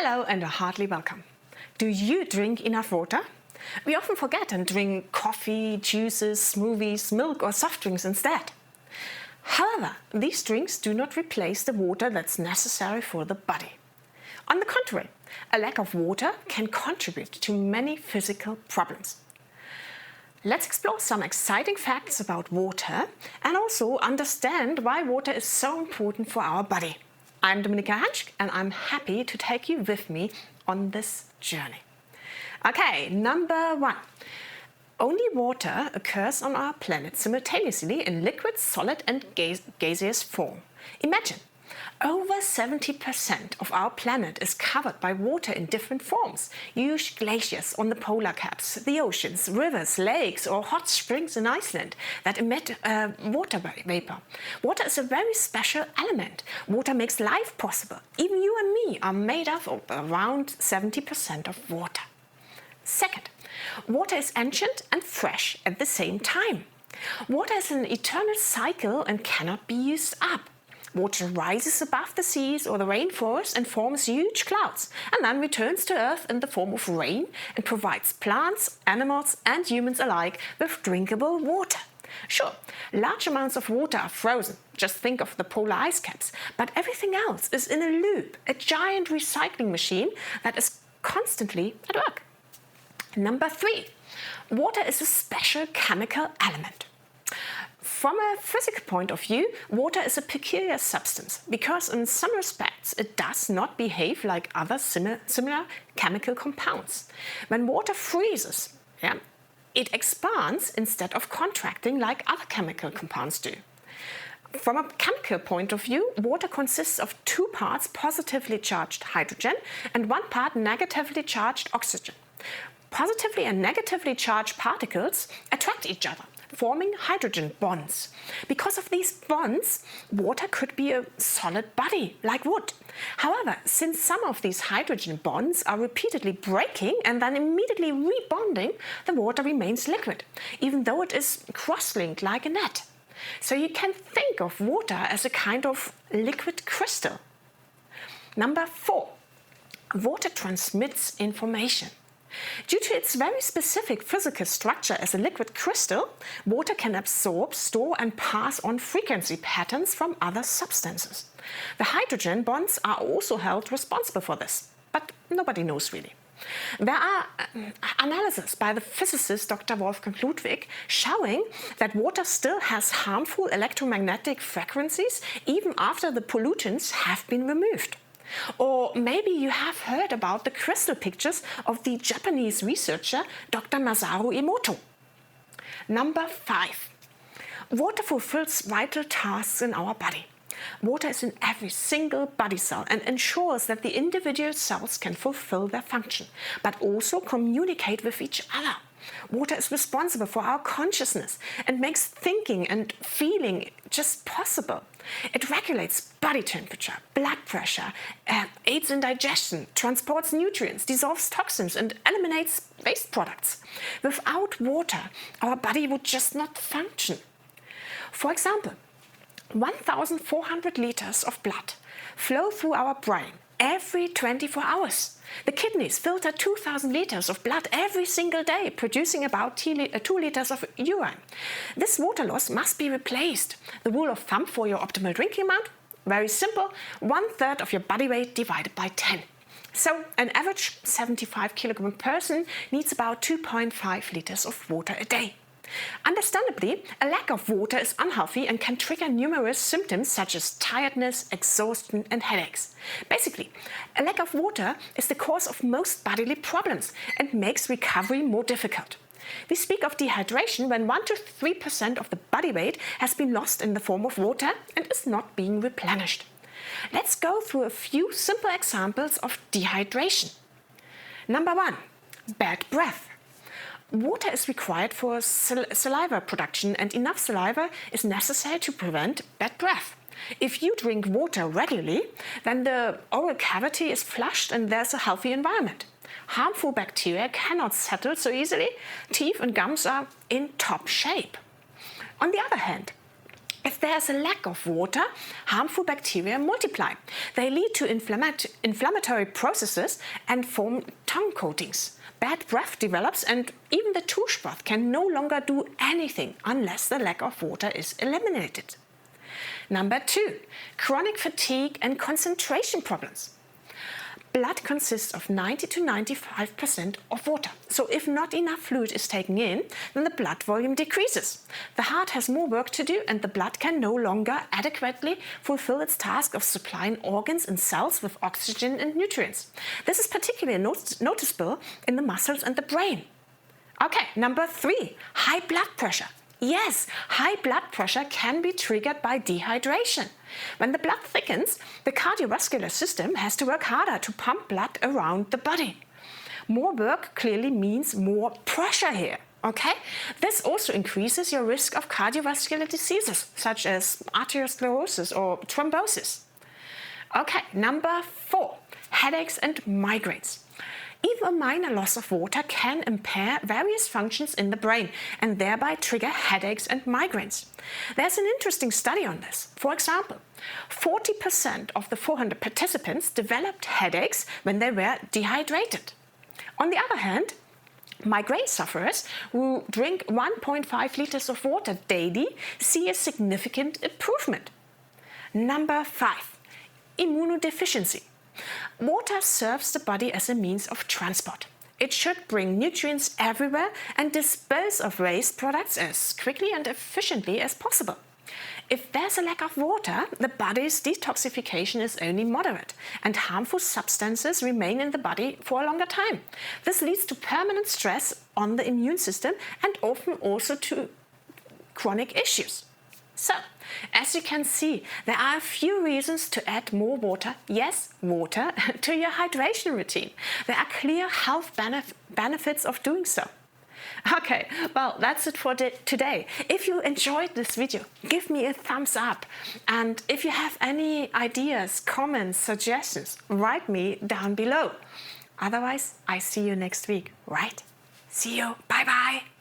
Hello and a hearty welcome. Do you drink enough water? We often forget and drink coffee, juices, smoothies, milk or soft drinks instead. However, these drinks do not replace the water that's necessary for the body. On the contrary, a lack of water can contribute to many physical problems. Let's explore some exciting facts about water and also understand why water is so important for our body. I'm Dominika Hanschk and I'm happy to take you with me on this journey. Okay, number 1. Only water occurs on our planet simultaneously in liquid, solid and gaseous form. Imagine, over 70% of our planet is covered by water in different forms. Huge glaciers on the polar caps, the oceans, rivers, lakes or hot springs in Iceland that emit water vapor. Water is a very special element. Water makes life possible. Even you and me are made up of around 70% of water. Second, water is ancient and fresh at the same time. Water is an eternal cycle and cannot be used up. Water rises above the seas or the rainforest and forms huge clouds, and then returns to Earth in the form of rain and provides plants, animals and humans alike with drinkable water. Sure, large amounts of water are frozen, just think of the polar ice caps, but everything else is in a loop, a giant recycling machine that is constantly at work. Number 3, water is a special chemical element. From a physical point of view, water is a peculiar substance because in some respects it does not behave like other similar chemical compounds. When water freezes, it expands instead of contracting like other chemical compounds do. From a chemical point of view, water consists of 2 parts positively charged hydrogen and 1 part negatively charged oxygen. Positively and negatively charged particles attract each other, forming hydrogen bonds. Because of these bonds, water could be a solid body, like wood. However, since some of these hydrogen bonds are repeatedly breaking and then immediately rebonding, the water remains liquid, even though it is cross-linked like a net. So you can think of water as a kind of liquid crystal. Number 4, water transmits information. Due to its very specific physical structure as a liquid crystal, water can absorb, store and pass on frequency patterns from other substances. The hydrogen bonds are also held responsible for this, but nobody knows really. There are analyses by the physicist Dr. Wolfgang Ludwig showing that water still has harmful electromagnetic frequencies even after the pollutants have been removed. Or maybe you have heard about the crystal pictures of the Japanese researcher Dr. Masaru Emoto. Number 5. Water fulfills vital tasks in our body. Water is in every single body cell and ensures that the individual cells can fulfill their function, but also communicate with each other. Water is responsible for our consciousness and makes thinking and feeling just possible. It regulates body temperature, blood pressure, aids in digestion, transports nutrients, dissolves toxins and eliminates waste products. Without water, our body would just not function. For example, 1,400 liters of blood flow through our brain every 24 hours. The kidneys filter 2,000 liters of blood every single day, producing about 2 liters of urine. This water loss must be replaced. The rule of thumb for your optimal drinking amount? Very simple, 1/3 of your body weight divided by 10. So an average 75 kilogram person needs about 2.5 liters of water a day. Understandably, a lack of water is unhealthy and can trigger numerous symptoms such as tiredness, exhaustion and headaches. Basically, a lack of water is the cause of most bodily problems and makes recovery more difficult. We speak of dehydration when 1 to 3% of the body weight has been lost in the form of water and is not being replenished. Let's go through a few simple examples of dehydration. Number 1, bad breath. Water is required for saliva production and enough saliva is necessary to prevent bad breath. If you drink water regularly, then the oral cavity is flushed and there's a healthy environment. Harmful bacteria cannot settle so easily. Teeth and gums are in top shape. On the other hand, If there's a lack of water, harmful bacteria multiply. They lead to inflammatory processes and form tongue coatings. Bad breath develops, and even the toothbrush can no longer do anything unless the lack of water is eliminated. Number 2, chronic fatigue and concentration problems. Blood consists of 90 to 95% of water. So if not enough fluid is taken in, then the blood volume decreases. The heart has more work to do, and the blood can no longer adequately fulfill its task of supplying organs and cells with oxygen and nutrients. This is particularly noticeable in the muscles and the brain. Okay, number 3, high blood pressure. Yes, high blood pressure can be triggered by dehydration. When the blood thickens, the cardiovascular system has to work harder to pump blood around the body. More work clearly means more pressure here, okay? This also increases your risk of cardiovascular diseases, such as arteriosclerosis or thrombosis. Okay, number 4, headaches and migraines. Even a minor loss of water can impair various functions in the brain and thereby trigger headaches and migraines. There's an interesting study on this. For example, 40% of the 400 participants developed headaches when they were dehydrated. On the other hand, migraine sufferers who drink 1.5 liters of water daily see a significant improvement. Number 5, immunodeficiency. Water serves the body as a means of transport. It should bring nutrients everywhere and dispose of waste products as quickly and efficiently as possible. If there's a lack of water, the body's detoxification is only moderate, and harmful substances remain in the body for a longer time. This leads to permanent stress on the immune system and often also to chronic issues. So, as you can see, there are a few reasons to add more water, yes, water, to your hydration routine. There are clear health benefits of doing so. Okay, well, that's it for today. If you enjoyed this video, give me a thumbs up. And if you have any ideas, comments, suggestions, write me down below. Otherwise, I see you next week, right? See you. Bye-bye.